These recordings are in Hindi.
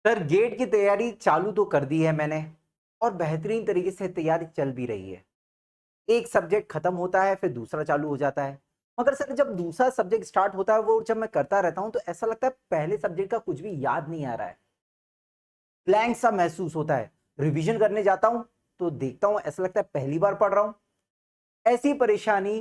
सर गेट की तैयारी चालू तो कर दी है मैंने और बेहतरीन तरीके से तैयारी चल भी रही है। एक सब्जेक्ट खत्म होता है फिर दूसरा चालू हो जाता है। मगर सर जब दूसरा सब्जेक्ट स्टार्ट होता है वो जब मैं करता रहता हूं तो ऐसा लगता है पहले सब्जेक्ट का कुछ भी याद नहीं आ रहा है। ब्लैंक सा महसूस होता है। रिवीजन करने जाता हूं तो देखता हूं ऐसा लगता है पहली बार पढ़ रहा हूं। ऐसी परेशानी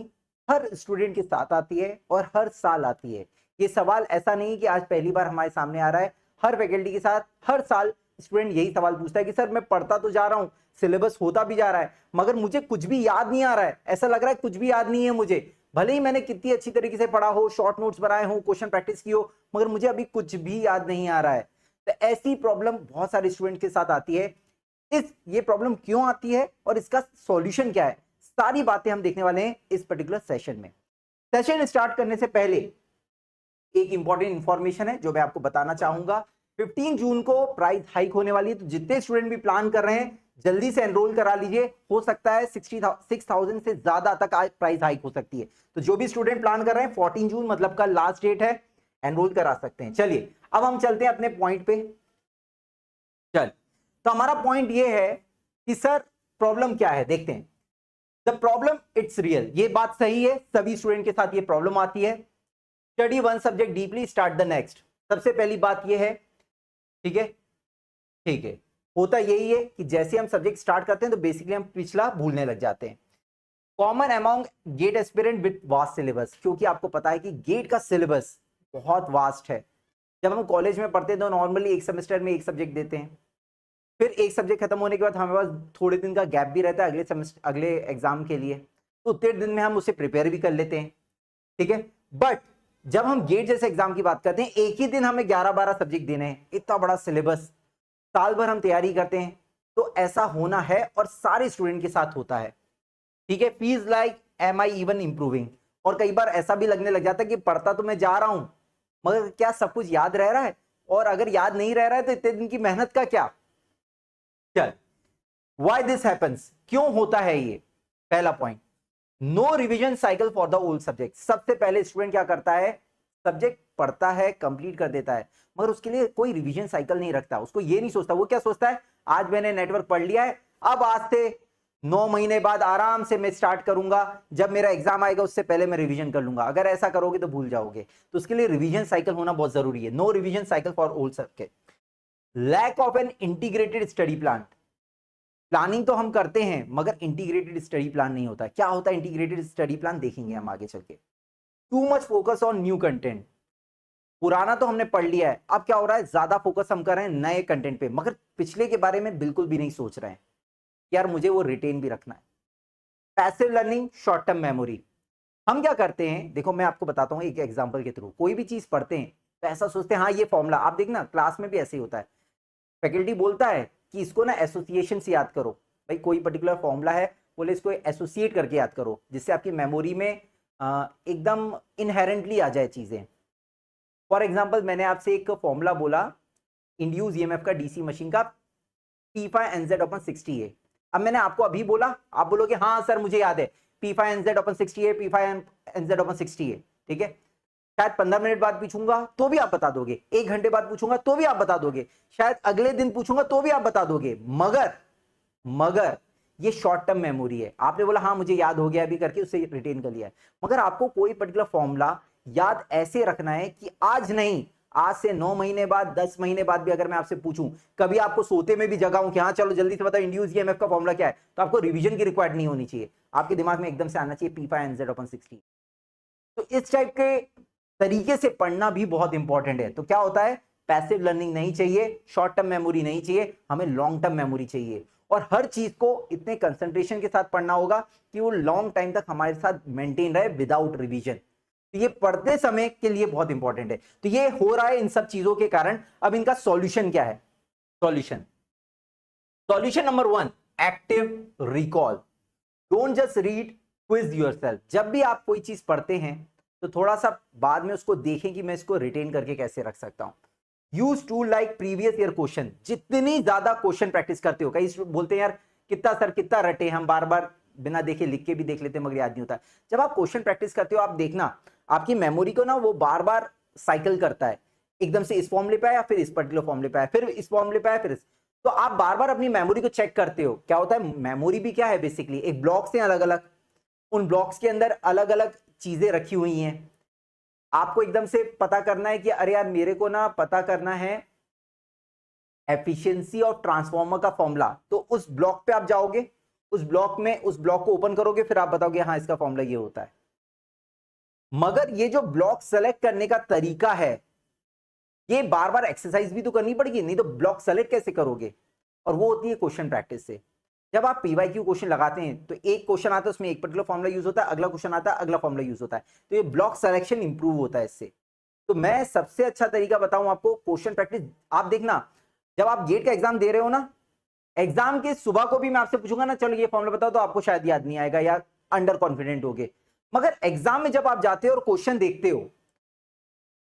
हर स्टूडेंट के साथ आती है और हर साल आती है। ये सवाल ऐसा नहीं कि आज पहली बार हमारे सामने आ रहा है। हर फैकल्टी के साथ हर साल स्टूडेंट यही सवाल पूछता है कि सर मैं पढ़ता तो जा रहा हूं, सिलेबस होता भी जा रहा है, मगर मुझे कुछ भी याद नहीं आ रहा है। ऐसा लग रहा है कुछ भी याद नहीं है मुझे। भले ही मैंने कितनी अच्छी तरीके से पढ़ा हो, शॉर्ट नोट्स बनाए हो, क्वेश्चन प्रैक्टिस की हो, मगर मुझे अभी कुछ भी याद नहीं आ रहा है। तो ऐसी प्रॉब्लम बहुत सारे स्टूडेंट के साथ आती है। ये प्रॉब्लम क्यों आती है और इसका सॉल्यूशन क्या है, सारी बातें हम देखने वाले हैं इस पर्टिकुलर सेशन में। सेशन स्टार्ट करने से पहले एक इंपॉर्टेंट इंफॉर्मेशन है जो मैं आपको बताना चाहूंगा। 15 जून को प्राइस हाइक होने वाली है, तो जितने स्टूडेंट भी प्लान कर रहे हैं जल्दी से एनरोल करा लीजिए। हो सकता है 6,000 से ज्यादा तक आज प्राइस हाइक हो सकती है। तो जो भी स्टूडेंट प्लान कर रहे हैं 14 जून मतलब का लास्ट डेट है, एनरोल करा सकते हैं। चलिए अब हम चलते हैं अपने पॉइंट पे। चल, तो हमारा पॉइंट ये है कि सर प्रॉब्लम क्या है, देखते हैं। द प्रॉब्लम इट्स रियल, ये बात सही है, सभी स्टूडेंट के साथ ये प्रॉब्लम आती है। Study one subject deeply, start the next. सबसे पहली बात ये है, ठीक है, ठीक है, होता यही है कि जैसे हम सब्जेक्ट स्टार्ट करते हैं तो बेसिकली हम पिछला भूलने लग जाते हैं। Common among GATE aspirant with vast syllabus, क्योंकि आपको पता है कि गेट का सिलेबस बहुत वास्ट है। जब हम कॉलेज में पढ़ते हैं तो नॉर्मली एक सेमेस्टर में एक सब्जेक्ट देते हैं, फिर एक सब्जेक्ट खत्म होने के बाद हमारे पास थोड़े दिन का गैप भी रहता है अगले सेमेस्टर अगले एग्जाम के लिए, तो उतने दिन में हम उसे प्रिपेयर भी कर लेते हैं, ठीक है। बट जब हम गेट जैसे एग्जाम की बात करते हैं, एक ही दिन हमें 11-12 सब्जेक्ट देने हैं, इतना बड़ा सिलेबस, साल भर हम तैयारी करते हैं, तो ऐसा होना है और सारे स्टूडेंट के साथ होता है, ठीक है। Feels like am I even improving, और कई बार ऐसा भी लगने लग जाता है कि पढ़ता तो मैं जा रहा हूं मगर क्या सब कुछ याद रह रहा है, और अगर याद नहीं रह रहा है तो इतने दिन की मेहनत का क्या। चल, व्हाई दिस हैपेंस, क्यों होता है ये। पहला point, no revision cycle for the old subject. सबसे पहले स्टूडेंट क्या करता है, सब्जेक्ट पढ़ता है, कंप्लीट कर देता है, मगर उसके लिए कोई रिवीजन साइकिल नहीं रखता। उसको ये नहीं सोचता, वो क्या सोचता है, आज मैंने नेटवर्क पढ़ लिया है, अब आज से 9 महीने बाद आराम से मैं स्टार्ट करूंगा, जब मेरा एग्जाम आएगा उससे पहले मैं रिवीजन कर लूंगा। अगर ऐसा करोगे तो भूल जाओगे। तो उसके लिए रिवीजन साइकिल होना बहुत जरूरी है। No revision cycle for old subject. Lack of an integrated study plan, planning तो हम करते हैं मगर इंटीग्रेटेड स्टडी प्लान नहीं होता। क्या होता है इंटीग्रेटेड स्टडी प्लान, देखेंगे हम आगे चल के। Too much focus on new content, पुराना तो हमने पढ़ लिया है, अब क्या हो रहा है, ज्यादा फोकस हम कर रहे हैं नए कंटेंट पे, मगर पिछले के बारे में बिल्कुल भी नहीं सोच रहे हैं यार मुझे वो रिटेन भी रखना है। Passive learning, short term memory. हम क्या करते हैं, देखो मैं आपको बताता हूँ एक एग्जांपल के थ्रू। कोई भी चीज पढ़ते हैं तो ऐसा सोचते हैं हाँ ये फॉर्मूला, आप देखना क्लास में भी ऐसे ही होता है। फैकल्टी बोलता है कि इसको ना एसोसिएशन से याद करो, भाई कोई पर्टिकुलर फॉर्मूला है, बोले इसको एसोसिएट करके याद करो जिससे आपकी मेमोरी में एकदम इनहेरेंटली आ जाए चीजें। फॉर एग्जांपल मैंने आपसे एक फॉर्मूला बोला इंड्यूस ईएमएफ का डीसी मशीन का, P5NZ/60A। अब मैंने आपको अभी बोला, आप बोलोगे हाँ सर मुझे याद है P5NZ/60A, P5NZ/60A, ठीक है। शायद 15 मिनट बाद पूछूंगा तो भी आप बता दोगे, 1 घंटे बाद पूछूंगा तो भी आप बता दोगे, शायद अगले दिन पूछूंगा तो भी आप बता दोगे। मगर ये शॉर्ट टर्म मेमोरी है। आपने बोला हाँ मुझे याद हो गया अभी करके उसे रिटेन कर लिया है, मगर आपको कोई पर्टिकुलर फॉर्मूला याद ऐसे रखना है कि आज नहीं, आज से 9 महीने बाद, 10 महीने बाद भी अगर मैं आपसे पूछूं, कभी आपको सोते में भी जगाऊं कि हाँ चलो जल्दी से बताओ इंड्यूस ईएमएफ का फॉर्मूला क्या है, तो आपको रिवीजन की रिक्वायर्ड नहीं होनी चाहिए, आपके दिमाग में एकदम से आना चाहिए P5NZ/60। तो इस टाइप के तरीके से पढ़ना भी बहुत इंपॉर्टेंट है। तो क्या होता है, पैसिव लर्निंग नहीं चाहिए, शॉर्ट टर्म मेमोरी नहीं चाहिए, हमें लॉन्ग टर्म मेमोरी चाहिए। और हर चीज को इतने कंसंट्रेशन के साथ पढ़ना होगा कि वो लॉन्ग टाइम तक हमारे साथ मेंटेन रहे विदाउट रिवीजन। तो ये पढ़ते समय के लिए बहुत इंपॉर्टेंट है। तो ये हो रहा है इन सब चीजों के कारण। अब इनका सॉल्यूशन क्या है, solution solution number 1, active recall. Don't just read, quiz yourself. जब भी आप कोई चीज पढ़ते हैं तो थोड़ा सा बाद में उसको देखें कि मैं इसको रिटेन करके कैसे रख सकता हूं। Use tool like previous year question. जितनी ज्यादा क्वेश्चन प्रैक्टिस करते हो, कई बोलते हैं यार कितना सर कितना रटे, हम बार बार बिना देखे लिख के भी देख लेते हैं मगर याद नहीं होता। जब आप क्वेश्चन प्रैक्टिस करते हो आप देखना आपकी मेमोरी को ना वो बार बार साइकिल करता है एकदम से इस फॉर्मूले पे आया, फिर इस पर्टिकुलर फॉर्मूले पे आया, फिर इस फॉर्मूले पे आया, फिर इस। तो आप बार बार अपनी मेमोरी को चेक करते हो। क्या होता है, मेमोरी भी क्या है, बेसिकली एक ब्लॉक्स हैं अलग अलग, उन ब्लॉक्स के अंदर अलग अलग चीजें रखी हुई हैं। आपको एकदम से पता करना है कि अरे यार मेरे को ना पता करना है एफिशिएंसी ऑफ ट्रांसफार्मर का फॉर्मूला, तो उस ब्लॉक पे आप जाओगे, उस ब्लॉक में उस ब्लॉक को ओपन करोगे, फिर आप बताओगे हाँ इसका फॉर्मूला ये होता है। मगर ये जो ब्लॉक सेलेक्ट करने का तरीका है, ये बार बार एक्सरसाइज भी तो करनी पड़ेगी, नहीं तो ब्लॉक सेलेक्ट कैसे करोगे। और वो होती है क्वेश्चन प्रैक्टिस से। जब आप पीवाईक्यू क्वेश्चन लगाते हैं तो एक क्वेश्चन आता है, उसमें एक पर्टिकुलर फॉर्मूला यूज होता है, अगला क्वेश्चन आता है, अगला फॉर्मूला यूज होता है, तो ये ब्लॉक सिलेक्शन इंप्रूव होता है इससे। तो मैं सबसे अच्छा तरीका बताऊं आपको, क्वेश्चन प्रैक्टिस। आप देखना, जब आप गेट का एग्जाम दे रहे हो ना, एग्जाम के सुबह को भी मैं आपसे पूछूंगा ना, चलो ये फॉर्मूला बताओ, तो आपको शायद याद नहीं आएगा या अंडर कॉन्फिडेंट होगे। मगर एग्जाम में जब आप जाते हो और क्वेश्चन देखते हो,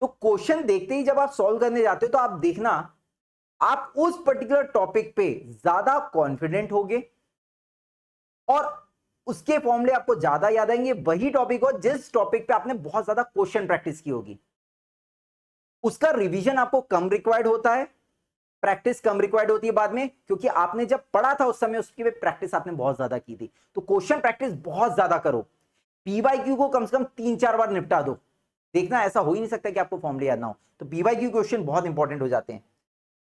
तो क्वेश्चन देखते ही जब आप सॉल्व करने जाते हो, तो आप देखना आप उस पर्टिकुलर टॉपिक पे ज्यादा कॉन्फिडेंट होगे और उसके फॉर्मूले आपको ज्यादा याद आएंगे। वही टॉपिक हो जिस टॉपिक पे आपने बहुत ज्यादा क्वेश्चन प्रैक्टिस की होगी, उसका रिवीजन आपको कम रिक्वायर्ड होता है, प्रैक्टिस कम रिक्वायर्ड होती है बाद में, क्योंकि आपने जब पढ़ा था उस समय उसकी प्रैक्टिस आपने बहुत ज्यादा की थी। तो क्वेश्चन प्रैक्टिस बहुत ज्यादा करो, पीवाईक्यू को कम से कम 3-4 बार निपटा दो। देखना ऐसा हो ही नहीं सकता कि आपको फॉर्मूले याद ना हो। तो पीवाईक्यू क्वेश्चन बहुत इंपॉर्टेंट हो जाते हैं।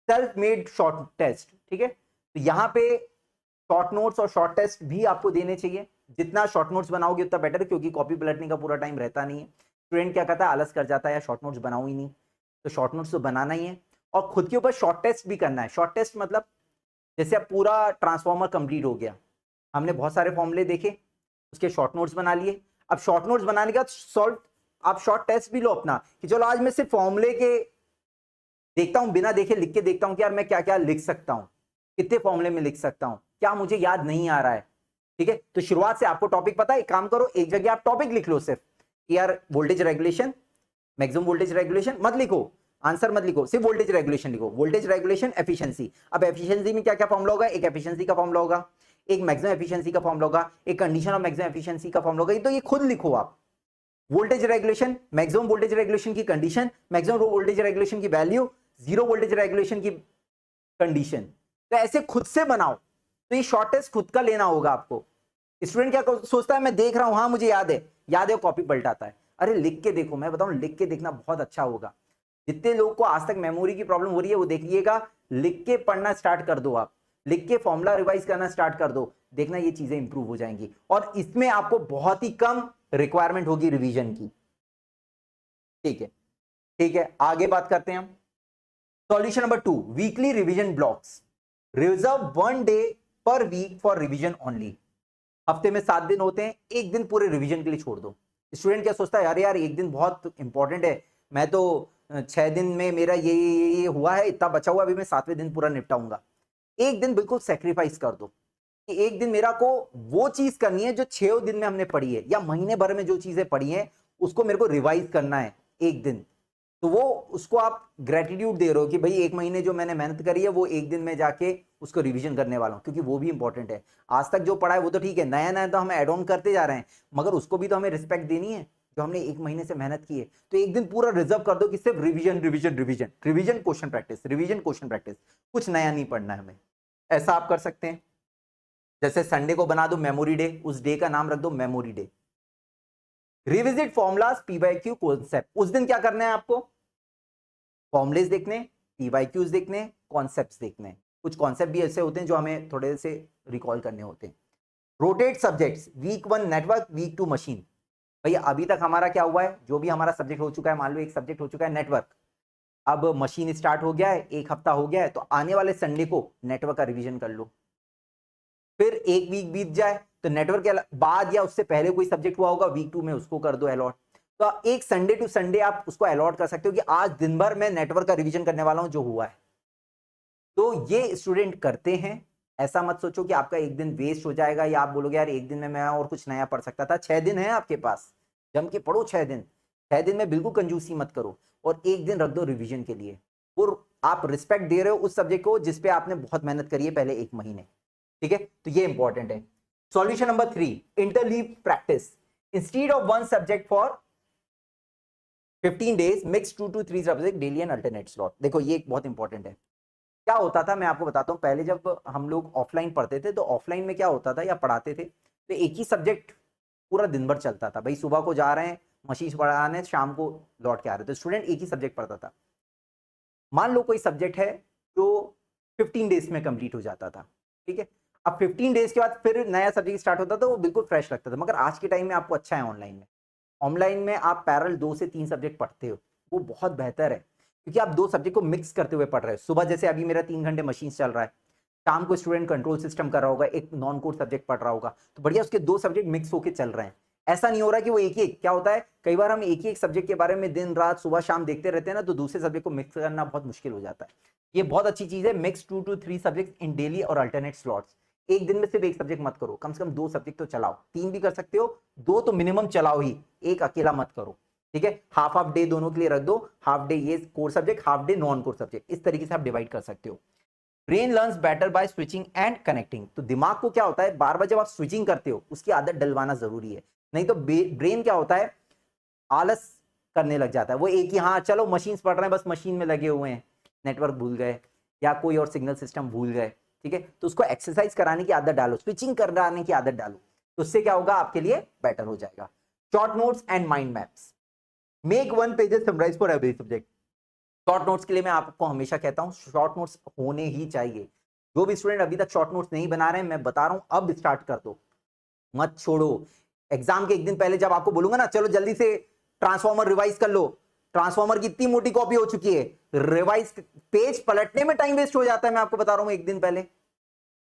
सेल्फ मेड शॉर्ट टेस्ट, ठीक है। तो यहां पे शॉर्ट नोट्स और शॉर्ट टेस्ट भी आपको देने चाहिए। जितना शॉर्ट नोट्स बनाओगे उतना बेटर, क्योंकि कॉपी पलटने का पूरा टाइम रहता नहीं है। स्टूडेंट क्या कहता है, आलस कर जाता है, या शॉर्ट नोट्स बनाओ ही नहीं। तो शॉर्ट नोट्स तो बनाना ही है, और खुद के ऊपर शॉर्ट टेस्ट भी करना है। शॉर्ट टेस्ट मतलब जैसे अब पूरा ट्रांसफॉर्मर कंप्लीट हो गया, हमने बहुत सारे फॉर्मूले देखे, उसके शॉर्ट नोट्स बना लिए। अब शॉर्ट नोट्स बनाने के बाद आप शॉर्ट टेस्ट भी लो अपना, कि चलो आज मैं सिर्फ फॉर्मूले के देखता हूं, बिना देखे लिख के देखता हूं कि यार मैं क्या क्या लिख सकता हूं, कितने फॉर्मूले में लिख सकता हूं, क्या मुझे याद नहीं आ रहा है। ठीक है, तो शुरुआत से आपको टॉपिक पता है, एक काम करो, एक जगह आप टॉपिक लिख लो सिर्फ, यार voltage regulation, maximum voltage regulation मत लिखो, आंसर मत लिखो, सिर्फ वोल्टेज रेगुलेशन लिखो, वोल्टेज रेगुलेशन एफिशिएंसी। अब एफिशिएंसी में क्या क्या फॉर्मूला होगा, एक एफिशिएंसी का फॉर्मूला होगा, एक मैक्सिमम एफिशिएंसी का फॉर्मूला होगा, एक कंडीशन ऑफ मैक्सिमम एफिशिएंसी का फॉर्मूला होगा। तो ये खुद लिखो आप, voltage regulation, maximum voltage regulation की कंडीशन, मैक्सिमम वोल्टेज रेगुलेशन की वैल्यू, जीरो वोल्टेज रेगुलेशन की कंडीशन। तो ऐसे खुद से बनाओ। तो ये शॉर्ट टेस्ट खुद का लेना होगा आपको। स्टूडेंट क्या सोचता है, मैं देख रहा हूं, हाँ मुझे याद है, कॉपी पलटाता है। अरे लिख के देखो, मैं बताऊं लिख के देखना बहुत अच्छा होगा। जितने लोगों को आज तक मेमोरी की प्रॉब्लम हो रही है, वो देखिएगा, लिख के पढ़ना स्टार्ट कर दो, आप लिख के फॉर्मूला रिवाइज करना स्टार्ट कर दो, देखना ये चीजें इंप्रूव हो जाएंगी, और इसमें आपको बहुत ही कम रिक्वायरमेंट होगी रिवीजन की। ठीक है, ठीक है, आगे बात करते हैं हम। Solution number 2, weekly revision blocks. Reserve 1 day per week for revision only. हफ्ते में 7 दिन होते हैं, एक दिन पूरे रिवीजन के लिए छोड़ दो। स्टूडेंट क्या सोचता है, अरे यार एक दिन बहुत इंपॉर्टेंट है, मैं तो 6 दिन में मेरा ये हुआ है, इतना बचा हुआ, अभी मैं 7वें दिन पूरा निपटाऊंगा। एक दिन बिल्कुल सेक्रीफाइस कर दो, कि एक दिन मेरा को वो चीज करनी है जो 6 दिन में हमने पढ़ी है, या महीने भर में जो चीजें पढ़ी हैं उसको मेरे को रिवाइज करना है एक दिन। तो वो उसको आप ग्रेटिट्यूड दे रहे हो कि भाई एक महीने जो मैंने मेहनत करी है वो एक दिन में जाके उसको रिवीजन करने वाला हूं, क्योंकि वो भी इंपॉर्टेंट है। आज तक जो पढ़ा है वो तो ठीक है, नया नया तो हम एड ऑन करते जा रहे हैं, मगर उसको भी तो हमें रिस्पेक्ट देनी है जो हमने एक महीने से मेहनत की है। तो एक दिन पूरा रिजर्व कर दो कि सिर्फ revision revision revision revision question practice, revision question practice, कुछ नया नहीं पढ़ना है हमें। ऐसा आप कर सकते हैं। जैसे संडे को बना दो मेमोरी डे, उस डे का नाम रख दो memory day. Revisit formulas PYQ concept, उस दिन क्या करना है आपको, फॉर्मुलेज देखने, पीवाईक्यूज देखने, कॉन्सेप्ट्स देखने। कुछ कॉन्सेप्ट भी ऐसे होते हैं जो हमें थोड़े से रिकॉल करने होते हैं। Rotate subjects, week 1 network, week 2 machine. भैया अभी तक हमारा क्या हुआ है, जो भी हमारा सब्जेक्ट हो चुका है, मान लो एक सब्जेक्ट हो चुका है नेटवर्क, अब मशीन स्टार्ट हो गया है, एक हफ्ता हो गया है, तो आने वाले संडे को नेटवर्क का रिवीजन कर लो। फिर एक वीक बीत जाए तो नेटवर्क के बाद या उससे पहले कोई सब्जेक्ट हुआ होगा वीक 2 में, उसको कर दो अलॉट। तो एक संडे टू संडे आप उसको अलॉट कर सकते हो कि आज दिन भर मैं नेटवर्क का रिवीजन करने वाला हूं जो हुआ है। तो ये स्टूडेंट करते हैं। ऐसा मत सोचो कि आपका एक दिन वेस्ट हो जाएगा, या आप बोलोगे यार एक दिन में मैं और कुछ नया पढ़ सकता था। 6 दिन है आपके पास, जम के पढ़ो 6 दिन। 6 दिन में बिल्कुल कंजूसी मत करो, और एक दिन रख दो रिवीजन के लिए। और आप रिस्पेक्ट दे रहे हो उस सब्जेक्ट को जिसपे आपने बहुत मेहनत करी है पहले एक महीने। ठीक है, तो ये इंपॉर्टेंट है। Solution number 3, interleave practice. Instead of 1 subject for 15 days mix 2 to 3 subject daily and alternate slot. देखो ये एक बहुत इंपॉर्टेंट है। क्या होता था मैं आपको बताता हूँ, पहले जब हम लोग ऑफलाइन पढ़ते थे तो ऑफलाइन में क्या होता था या पढ़ाते थे तो एक ही सब्जेक्ट पूरा दिन भर चलता था। भाई सुबह को जा रहे हैं मशीन पढ़ाने, शाम को लौट के आ रहे थे, तो स्टूडेंट एक ही सब्जेक्ट पढ़ता था। मान लो कोई सब्जेक्ट है जो 15 डेज में कंप्लीट हो जाता था, ठीक है। अब 15 डेज के बाद फिर नया सब्जेक्ट स्टार्ट होता था, वो बिल्कुल फ्रेश लगता था। मगर आज के टाइम में आपको अच्छा है ऑनलाइन में आप पैरेलल 2 से 3 सब्जेक्ट पढ़ते हो, वो बहुत बेहतर है क्योंकि आप 2 सब्जेक्ट को मिक्स करते हुए पढ़ रहे हो। सुबह जैसे अभी मेरा 3 घंटे मशीन चल रहा है, शाम को स्टूडेंट कंट्रोल सिस्टम कर रहा होगा, एक नॉन कोर सब्जेक्ट पढ़ रहा होगा, तो बढ़िया उसके 2 सब्जेक्ट मिक्स होकर चल रहे हैं। ऐसा नहीं हो रहा कि वो एक ही क्या होता है, कई बार हम एक ही एक सब्जेक्ट के बारे में दिन रात सुबह शाम देखते रहते हैं ना, तो दूसरे सब्जेक्ट को मिक्स करना बहुत मुश्किल हो जाता है। ये बहुत अच्छी चीज है, mix 2 to 3 subject in daily और अल्टरनेट स्लॉट्स। एक दिन में सिर्फ एक सब्जेक्ट मत करो, कम से कम 2 सब्जेक्ट तो चलाओ, 3 भी कर सकते हो, 2 तो मिनिमम चलाओ ही, एक अकेला मत करो, ठीक है। हाफ डे दोनों के लिए रख दो, हाफ डे ये core subject, half day non core subject, इस तरीके से आप डिवाइड कर सकते हो। Brain learns better by switching and connecting. तो दिमाग को क्या होता है, बार बार जब आप स्विचिंग करते हो उसकी आदत डलवाना जरूरी है, नहीं तो ब्रेन क्या होता है, आलस करने लग जाता है। वो एक ही हाँ चलो मशीन पढ़ रहे हैं, बस मशीन में लगे हुए हैं, नेटवर्क भूल गए या कोई और सिग्नल सिस्टम भूल गए, ठीक है। तो उसको एक्सरसाइज कराने की आदत डालो, स्विचिंग कराने की आदत डालो, तो उससे क्या होगा, आपके लिए बेटर हो जाएगा। Short notes and mind maps, make 1 page summarise for every subject. Short notes के लिए मैं आपको हमेशा कहता हूं शॉर्ट नोट्स होने ही चाहिए। जो भी स्टूडेंट अभी तक शॉर्ट नोट्स नहीं बना रहे हैं, मैं बता रहा हूं अब स्टार्ट कर दो, मत छोड़ो। एग्जाम के एक दिन पहले जब आपको बोलूंगा ना चलो जल्दी से ट्रांसफॉर्मर रिवाइज कर लो, ट्रांसफॉर्मर की इतनी मोटी कॉपी हो चुकी है, रिवाइज पेज पलटने में टाइम वेस्ट हो जाता है। मैं आपको बता रहा हूं एक दिन पहले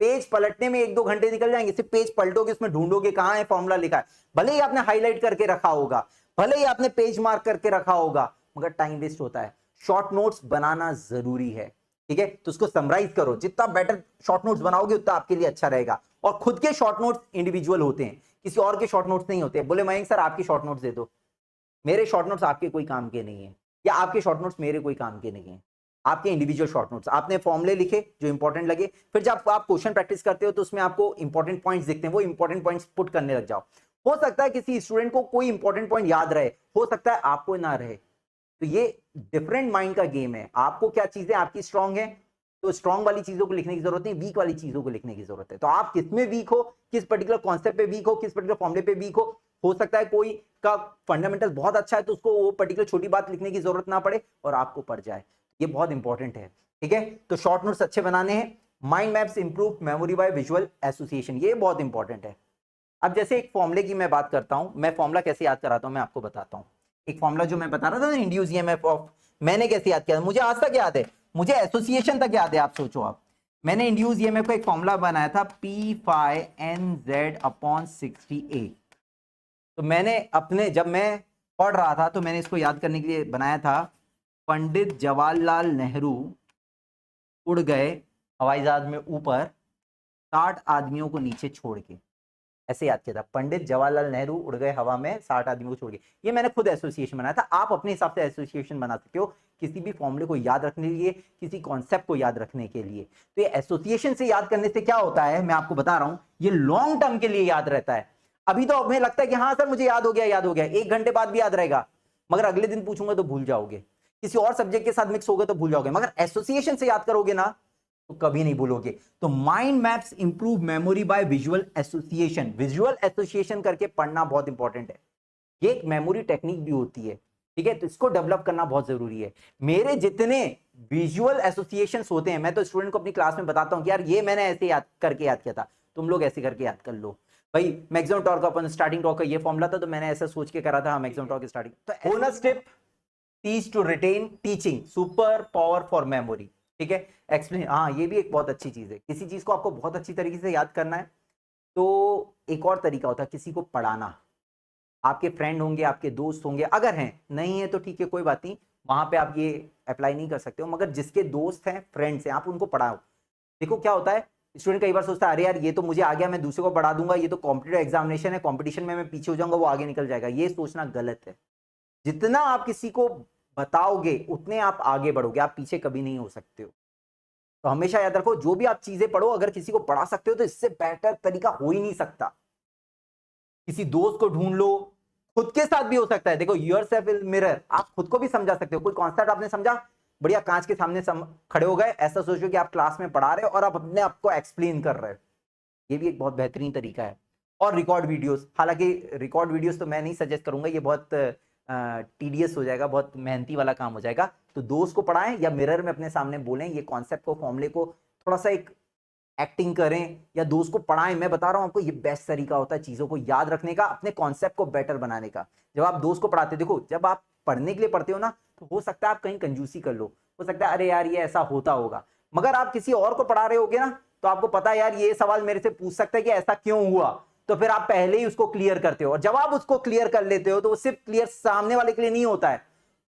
पेज पलटने में 1-2 घंटे निकल जाएंगे, सिर्फ पेज पलटोगे, उसमें ढूंढोगे कहां है फॉर्मूला लिखा है, भले ही आपने हाईलाइट करके रखा होगा, भले ही आपने पेज मार्क करके रखा होगा, मगर टाइम वेस्ट होता है। शॉर्ट नोट्स बनाना जरूरी है, ठीक है। तो उसको समराइज करो, जितना बेटर शॉर्ट नोट्स बनाओगे उतना आपके लिए अच्छा रहेगा। और खुद के शॉर्ट नोट्स इंडिविजुअल होते हैं, किसी और के शॉर्ट नोट्स नहीं होते। बोले मयंक सर आपके शॉर्ट नोट्स दे दो, मेरे शॉर्ट नोट्स आपके कोई काम के नहीं है, या आपके शॉर्ट नोट्स मेरे कोई काम के नहीं है। आपके इंडिविजुअल शॉर्ट नोट्स, आपने फॉर्मूले लिखे जो इंपॉर्टेंट लगे, फिर जब आप क्वेश्चन प्रैक्टिस करते हो तो उसमें आपको इंपॉर्टेंट पॉइंट्स दिखते हैं, वो इंपॉर्टेंट पॉइंट्स पुट करने लग जाओ। हो सकता है किसी स्टूडेंट को कोई इंपॉर्टेंट पॉइंट याद रहे, हो सकता है आपको ना रहे, तो ये डिफरेंट माइंड का गेम है। आपको क्या चीजें आपकी स्ट्रांग है, तो स्ट्रांग वाली चीजों को लिखने की जरूरत नहीं, वीक वाली चीजों को लिखने की जरूरत है। तो आप किसमें वीक हो, किस पर्टिकुलर कॉन्सेप्ट पे वीक हो, किस पर्टिकुलर फॉर्मूले पे वीक हो सकता है कोई का फंडामेंटल बहुत अच्छा है तो उसको वो पर्टिकुलर छोटी बात लिखने की जरूरत ना पड़े और आपको पड़ जाए, ये बहुत इंपॉर्टेंट है, ठीक है। तो शॉर्ट नोट्स अच्छे बनाने हैं। Mind maps improve memory by visual association, ये बहुत इंपॉर्टेंट है। अब जैसे एक फॉर्मूले की मैं बात करता हूं, मैं फॉर्मूला कैसे याद कराता हूं मैं आपको बताता हूं। एक फॉर्मूला जो मैं बता रहा था ना, इंड्यूस ईएमएफ ऑफ, मैंने कैसे याद किया, मुझे आज तक याद है, मुझे एसोसिएशन तक याद है। आप सोचो, आप मैंने इंड्यूस ईएमएफ का एक फॉर्मूला बनाया था P phi NZ upon 60A। तो मैंने अपने जब मैं पढ़ रहा था तो मैंने इसको याद करने के लिए बनाया था, पंडित जवाहरलाल नेहरू उड़ गए हवाई जहाज में ऊपर 60 आदमियों को नीचे छोड़ के, ऐसे याद किया था, पंडित जवाहरलाल नेहरू उड़ गए हवा में 60 आदमियों को छोड़ के। ये मैंने खुद एसोसिएशन बनाया था, आप अपने हिसाब से एसोसिएशन बना सकते हो किसी भी फॉर्मूले को याद रखने के लिए, किसी कॉन्सेप्ट को याद रखने के लिए। तो ये एसोसिएशन से याद करने से क्या होता है, मैं आपको बता रहा हूं, ये लॉन्ग टर्म के लिए याद रहता है। अभी तो हमें लगता है कि हाँ सर मुझे याद हो गया, 1 घंटे बाद भी याद रहेगा, मगर अगले दिन पूछूंगा तो भूल जाओगे, किसी और सब्जेक्ट के साथ मिक्स होगा तो भूल जाओगे, मगर एसोसिएशन से याद करोगे ना तो कभी नहीं भूलोगे। तो mind maps improve memory by visual association, visual association करके पढ़ना बहुत इंपॉर्टेंट है। ये एक मेमोरी टेक्निक भी होती है, ठीक है, तो इसको डेवलप करना बहुत जरूरी है। मेरे जितने विजुअल एसोसिएशंस होते हैं, मैं तो स्टूडेंट को अपनी क्लास में बताता हूं कि यार ये मैंने ऐसे याद किया था, तुम लोग ऐसे करके याद कर लो। भाई मैक्सिमम टॉर्क का अपन स्टार्टिंग टॉर्क का ये फॉर्मूला था, तो मैंने ऐसा सोच के करा था मैक्सिमम टॉर्क स्टार्टिंग। तो bonus tip, teach to retain, teaching super power for memory, ठीक है। एक्सप्लेन, हाँ ये भी एक बहुत अच्छी चीज है। किसी चीज को आपको बहुत अच्छी तरीके से याद करना है तो एक और तरीका होता है किसी को पढ़ाना। आपके फ्रेंड होंगे, आपके दोस्त होंगे, अगर हैं, नहीं है तो ठीक है कोई बात नहीं, वहां पे आप ये अप्लाई नहीं कर सकते हो, मगर जिसके दोस्त हैं, फ्रेंड्स हैं, आप उनको पढ़ाओ। देखो क्या होता है, स्टूडेंट कई बार सोचता है अरे यार ये तो मुझे आ गया, मैं दूसरे को पढ़ा दूंगा, ये तो कॉम्पिटिटिव एग्जामिनेशन है, कॉम्पिटिशन में मैं पीछे हो जाऊंगा, वो आगे निकल जाएगा। ये सोचना गलत है। जितना आप किसी को बताओगे उतने आप आगे बढ़ोगे, आप पीछे कभी नहीं हो सकते हो। तो हमेशा याद रखो, जो भी आप चीजें पढ़ो, अगर किसी को पढ़ा सकते हो तो इससे बेहतर तरीका हो ही नहीं सकता। किसी दोस्त को ढूंढ लो, खुद के साथ भी हो सकता है। देखो योरसेल्फ इज मिरर, आप खुद को भी समझा सकते हो। कोई कॉन्सेप्ट आपने समझा, बढ़िया कांच के सामने खड़े हो गए, ऐसा सोचो कि आप क्लास में पढ़ा रहे हो और आप अपने आप को एक्सप्लेन कर रहे हो। ये भी एक बहुत बेहतरीन तरीका है। और रिकॉर्ड वीडियोस, हालांकि रिकॉर्ड वीडियोस तो मैं नहीं सजेस्ट करूंगा, ये बहुत टीडियस हो जाएगा, बहुत मेहनती वाला काम हो जाएगा। तो दोस्त को पढ़ाएं या मिरर में अपने सामने बोलें, ये कॉन्सेप्ट को, फॉर्मूले को थोड़ा सा एक एक्टिंग करें या दोस्त को पढ़ाएं। मैं बता रहा हूं आपको, ये बेस्ट तरीका होता है चीजों को याद रखने का, अपने कॉन्सेप्ट को बेटर बनाने का। जब आप दोस्त को पढ़ाते, देखो जब आप पढ़ने के लिए पढ़ते हो ना, तो हो सकता है आप कहीं कंजूसी कर लो, हो सकता है अरे यार ये ऐसा होता होगा, मगर आप किसी और को पढ़ा रहे होगे ना, तो आपको पता है यार ये सवाल मेरे से पूछ सकता है कि ऐसा क्यों हुआ, तो फिर आप पहले ही उसको क्लियर करते हो। और जब आप उसको क्लियर कर लेते हो तो वो सिर्फ क्लियर सामने वाले के लिए नहीं होता है,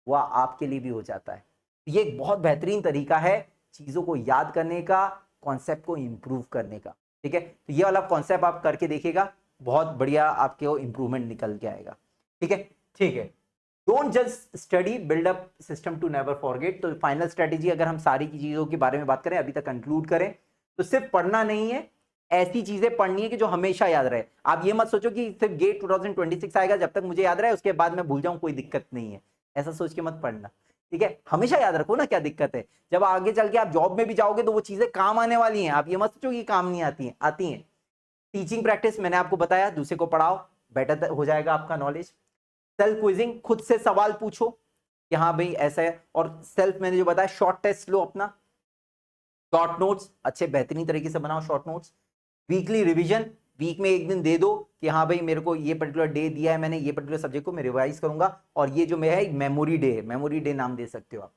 वह आपके लिए भी हो जाता है। ये एक बहुत बेहतरीन तरीका है चीजों को याद करने का, कॉन्सेप्ट को इंप्रूव करने का। ठीक है, तो ये वाला कॉन्सेप्ट आप करके देखिएगा, बहुत बढ़िया आपके वो इंप्रूवमेंट निकल के आएगा। ठीक है, ठीक है। Don't just study, build up system to never forget. तो फाइनल स्ट्रेटेजी अगर हम सारी की चीजों के बारे में बात करें, अभी तक कंक्लूड करें, तो सिर्फ पढ़ना नहीं है, ऐसी चीजें पढ़नी है कि जो हमेशा याद रहे। आप ये मत सोचो कि सिर्फ गेट 2026 आएगा, जब तक मुझे याद रहे उसके बाद मैं भूल जाऊं कोई दिक्कत नहीं है, ऐसा सोच के मत पढ़ना। ठीक है, हमेशा याद रखो ना क्या दिक्कत है। जब आगे चल के आप जॉब में भी जाओगे तो वो चीजें काम आने वाली हैं, आप ये मत सोचो कि काम नहीं आती हैं, आती हैं। टीचिंग प्रैक्टिस मैंने आपको बताया, दूसरे को पढ़ाओ, बेटर हो जाएगा आपका नॉलेज। सेल्फ क्विजिंग, खुद से सवाल पूछो कि हाँ भाई ऐसा है। और सेल्फ मैंने जो बताया, शॉर्ट टेस्ट लो अपना, शॉर्ट नोट्स अच्छे बेहतरीन तरीके से बनाओ short notes. Weekly revision, week में एक दिन दे दो कि हाँ भाई मेरे को ये पर्टिकुलर डे दिया है मैंने, ये पर्टिकुलर सब्जेक्ट को मैं रिवाइज करूंगा, और ये जो मेरा है मेमोरी डे है, मेमोरी डे नाम दे सकते हो आप।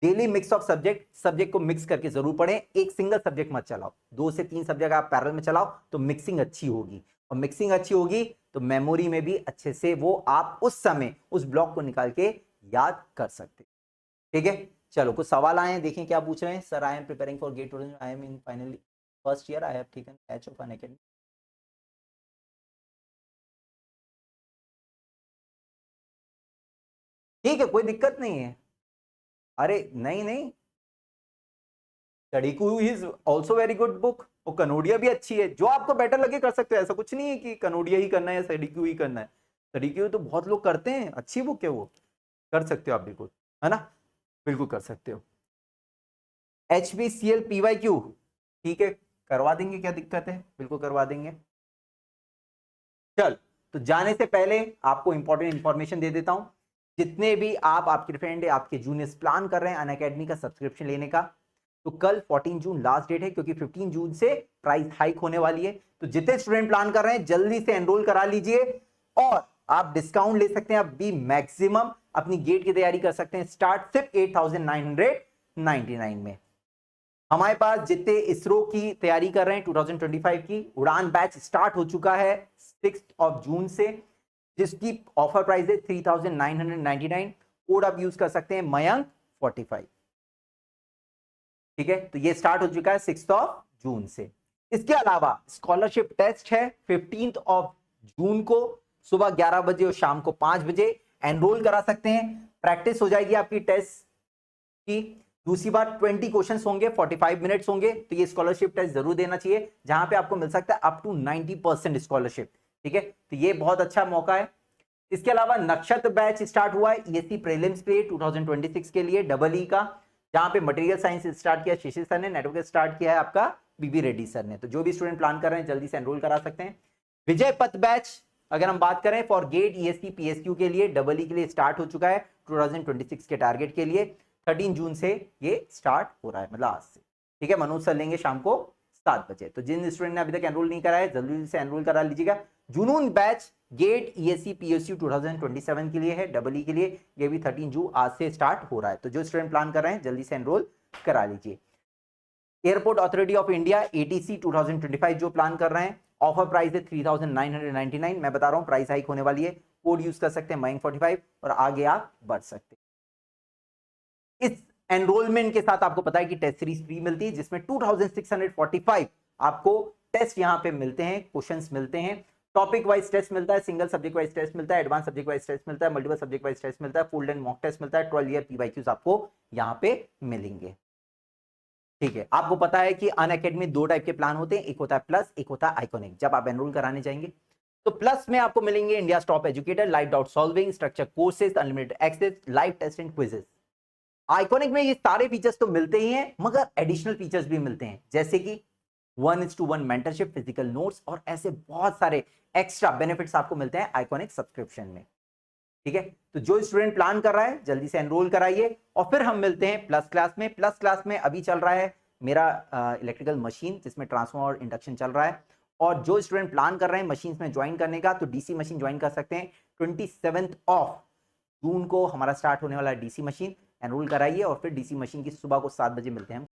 Daily mix of subject, subject को मिक्स करके जरूर पढ़ें, एक सिंगल सब्जेक्ट मत चलाओ, 2 से 3 सब्जेक्ट आप पैरेलल में चलाओ तो मिक्सिंग अच्छी होगी, और मिक्सिंग अच्छी होगी तो मेमोरी में भी अच्छे से वो आप उस समय उस ब्लॉक को निकाल के याद कर सकते। ठीक है, चलो कुछ सवाल आए हैं, देखें क्या पूछ रहे हैं। Sir I am preparing for GATE, I am in finally first year, I have taken batch of Unacademy. ठीक है, कोई दिक्कत नहीं है। अरे नहीं नहीं, स्टडीकू is also very good book, और कनोडिया भी अच्छी है, जो आपको बेटर लगे कर सकते हो। ऐसा कुछ नहीं है कि कनोडिया ही करना है या स्टडीकू ही करना है, स्टडीकू तो बहुत लोग करते हैं, अच्छी बुक है वो, कर सकते हो आप बिल्कुल, है ना, बिल्कुल कर सकते हो। HBCL PYQ, ठीक है करवा देंगे, क्या दिक्कत है, बिल्कुल करवा देंगे। चल, तो जाने से पहले आपको इंपॉर्टेंट इंफॉर्मेशन दे देता हूं। जितने भी आप, आपके फ्रेंड, आपके जूनियर्स प्लान कर रहे हैं अनअकैडमी का सब्सक्रिप्शन लेने का, तो कल 14 जून लास्ट डेट है, क्योंकि 15 जून से प्राइस हाइक होने वाली है। तो जितने स्टूडेंट प्लान कर रहे हैं जल्दी से एनरोल करा लीजिए, और आप डिस्काउंट ले सकते हैं अभी मैक्सिमम, अपनी गेट की तैयारी कर सकते हैं स्टार्ट सिर्फ 8,999 में। हमारे पास जितने इसरो की तैयारी कर रहे हैं 2025 की, उड़ान बैच स्टार्ट हो चुका है 6 जून से, जिसकी ऑफर प्राइस है 3,999। कोड आप यूज कर सकते हैं मयंक 45। ठीक है, तो ये स्टार्ट हो चुका है 6 जून से। इसके अलावा स्कॉलरशिप टेस्ट है 15 जून को सुबह 11 बजे और शाम को 5 बजे, एनरोल करा सकते हैं। प्रैक्टिस हो जाएगी आपकी टेस्ट की। दूसरी बात, 20 क्वेश्चंस होंगे, 45 मिनट्स होंगे, तो ये स्कॉलरशिप टेस्ट जरूर देना चाहिए, जहां पे आपको मिल सकता है अप टू 90% स्कॉलरशिप। ठीक है, तो ये बहुत अच्छा मौका है। इसके अलावा नक्षत्र बैच स्टार्ट हुआ है ESC प्रीलिम्स के लिए 2026 के लिए, डबल ई का, जहां पे मटेरियल साइंस स्टार्ट किया शिशिर सर ने, नेटवर्क स्टार्ट किया है आपका बीबी रेड्डी सर ने। तो जो भी स्टूडेंट प्लान कर रहे हैं जल्दी से एनरोल करा सकते हैं। विजय पथ बैच अगर हम बात करें फॉर गेट ESC PSQ के लिए, डबल ई के लिए स्टार्ट हो चुका है 2026 के टारगेट के लिए। 13 जून से ये स्टार्ट हो रहा है, मतलब आज से। ठीक है, मनोज सर लेंगे शाम को 7 बजे। तो जिन स्टूडेंट ने अभी तक एनरोल नहीं करा है जल्दी से एनरोल करा लीजिएगा। जुनून बैच गेट ESC PSU 2027 के लिए है, डबल ई के लिए, ये भी 13 जून आज से स्टार्ट हो रहा है। तो जो स्टूडेंट प्लान कर रहे हैं जल्दी से एनरोल करा लीजिए। Airport authority of India ATC 2025 जो प्लान कर रहे हैं, ऑफर प्राइस है 3,999। मैं बता रहा हूं प्राइस हाइक होने वाली है, कोड यूज कर सकते हैं मयंक 45, और आगे आप बढ़ सकते हैं। इस एनरोलमेंट के साथ आपको पता है कि टेस्ट सीरीज फ्री मिलती है, जिसमें 2645 आपको टेस्ट यहां पे मिलते हैं, क्वेश्चंस मिलते हैं, टॉपिक वाइज टेस्ट मिलता है, सिंगल सब्जेक्ट वाइज टेस्ट मिलता है, एडवांस सब्जेक्ट वाइज टेस्ट मिलता है, मल्टीपल सब्जेक्ट वाइज टेस्ट मिलता है, फुल एंड मॉक टेस्ट मिलता है, 12 ईयर PYQs आपको यहां पे मिलेंगे। ठीक है, आपको पता है कि अनअकैडमी 2 टाइप के प्लान होते हैं, एक होता है प्लस, एक होता है आइकॉनिक। जब आप एनरोल कराने जाएंगे तो प्लस में आपको मिलेंगे India top educator, live doubt solving, structure courses, unlimited access, live test and quizzes. Iconic में ये सारे फीचर्स तो मिलते ही हैं, मगर एडिशनल फीचर्स भी मिलते हैं, जैसे कि 1:1 मेंटरशिप, फिजिकल नोट्स और ऐसे बहुत सारे एक्स्ट्रा बेनिफिट्स आपको मिलते हैं आइकॉनिक सब्सक्रिप्शन में। ठीक है, तो जो स्टूडेंट प्लान कर रहा है जल्दी से एनरोल कराइए, और फिर हम मिलते हैं प्लस क्लास में। प्लस क्लास में अभी चल रहा है मेरा इलेक्ट्रिकल मशीन, जिसमें ट्रांसफॉर्मर और इंडक्शन चल रहा है, और जो स्टूडेंट प्लान कर रहे हैं मशीन में ज्वाइन करने का, तो डीसी मशीन ज्वाइन कर सकते हैं। 27 ऑफ जून को हमारा स्टार्ट होने वाला है डीसी मशीन, एनरोल कराइए, और फिर डीसी मशीन की सुबह को 7 बजे मिलते हैं।